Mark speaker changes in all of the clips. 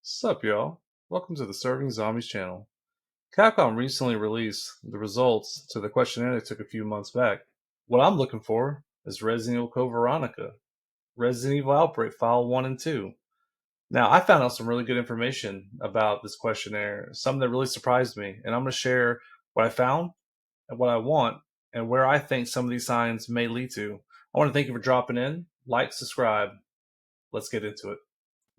Speaker 1: Sup, y'all? Welcome to the Serving Zombies channel. Capcom recently released the results to the questionnaire they took a few months back. What I'm looking for is Resident Evil Code Veronica, Resident Evil Outbreak File 1 and 2. Now, I found out some really good information about this questionnaire, something that really surprised me, and I'm going to share what I found and what I want and where I think some of these signs may lead to. I want to thank you for dropping in. Like, subscribe. Let's get into it.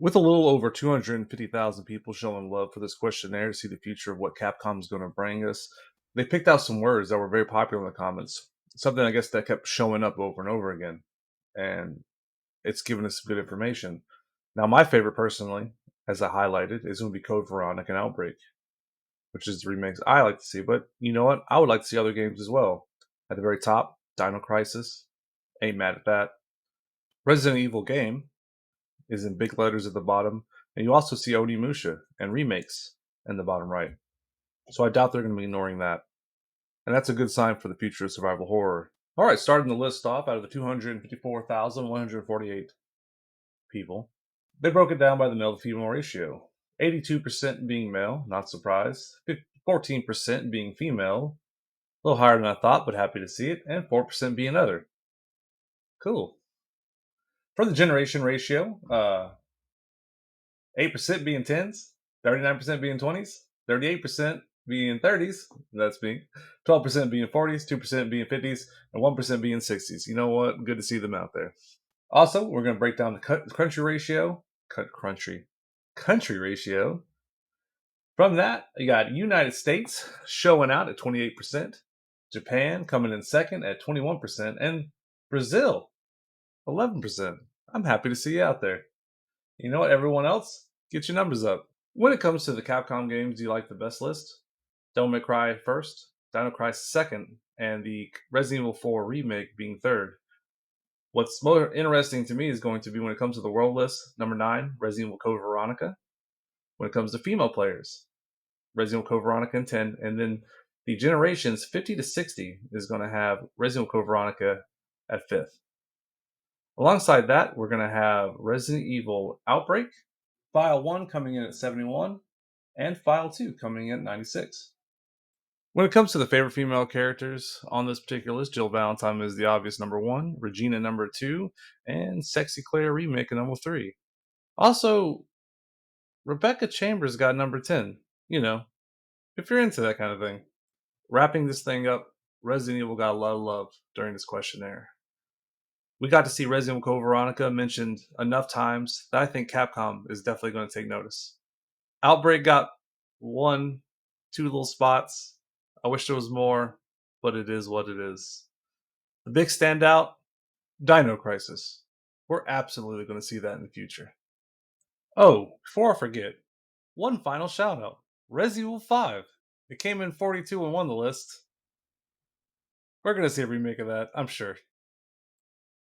Speaker 1: With a little over 250,000 people showing love for this questionnaire to see the future of what Capcom is going to bring us, they picked out some words that were very popular in the comments. Something I guess that kept showing up over and over again. And it's given us some good information. Now, my favorite personally, as I highlighted, is going to be Code Veronica and Outbreak, which is the remakes I like to see. But you know what? I would like to see other games as well. At the very top, Dino Crisis. Ain't mad at that. Resident Evil game is in big letters at the bottom, and you also see Onimusha and remakes in the bottom right. So I doubt they're going to be ignoring that. And that's a good sign for the future of survival horror. All right, starting the list off, out of the 254,148 people, they broke it down by the male to female ratio. 82% being male, not surprised. 14% being female, a little higher than I thought, but happy to see it. And 4% being other. Cool. For the generation ratio, 8% being 10s, 39% being 20s, 38% being 30s, that's me, 12% being 40s, 2% being 50s, and 1% being 60s. You know what? Good to see them out there. Also, we're going to break down the country ratio. Country ratio. From that, you got United States showing out at 28%, Japan coming in second at 21%, and Brazil 11%. I'm happy to see you out there. You know what, everyone else? Get your numbers up. When it comes to the Capcom games, do you like the best list? Devil May Cry first, Dino Crisis second, and the Resident Evil 4 remake being third. What's more interesting to me is going to be when it comes to the world list, number 9, Resident Evil Code Veronica. When it comes to female players, Resident Evil Code Veronica and 10, and then the generations 50 to 60 is going to have Resident Evil Code Veronica at 5th. Alongside that, we're going to have Resident Evil Outbreak, File 1 coming in at 71, and File 2 coming in at 96. When it comes to the favorite female characters on this particular list, Jill Valentine is the obvious number 1, Regina number 2, and Sexy Claire Remake at number 3. Also, Rebecca Chambers got number 10, you know, if you're into that kind of thing. Wrapping this thing up, Resident Evil got a lot of love during this questionnaire. We got to see Resident Evil Code Veronica mentioned enough times that I think Capcom is definitely going to take notice. Outbreak got 1, 2 little spots. I wish there was more, but it is what it is. The big standout, Dino Crisis. We're absolutely going to see that in the future. Oh, before I forget, one final shout out. Resident Evil 5. It came in 42 and won the list. We're going to see a remake of that, I'm sure.